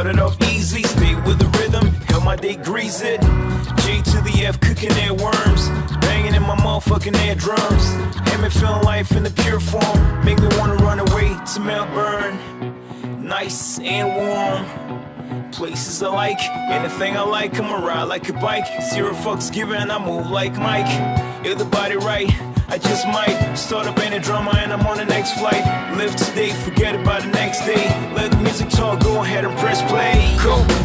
Started off easy, stay with the rhythm, held my day, grease it. J to the F, cooking their worms, banging in my motherfucking eardrums. Had me feeling life in the pure form, make me wanna run away to Melbourne. Nice and warm, places I like, anything I like, I'ma ride like a bike. Zero fucks given, I move like Mike. If the body right, I just might start up any drama and I'm on the next flight. Live today, forget about the next day. Let the music talk, go ahead and press play. Go.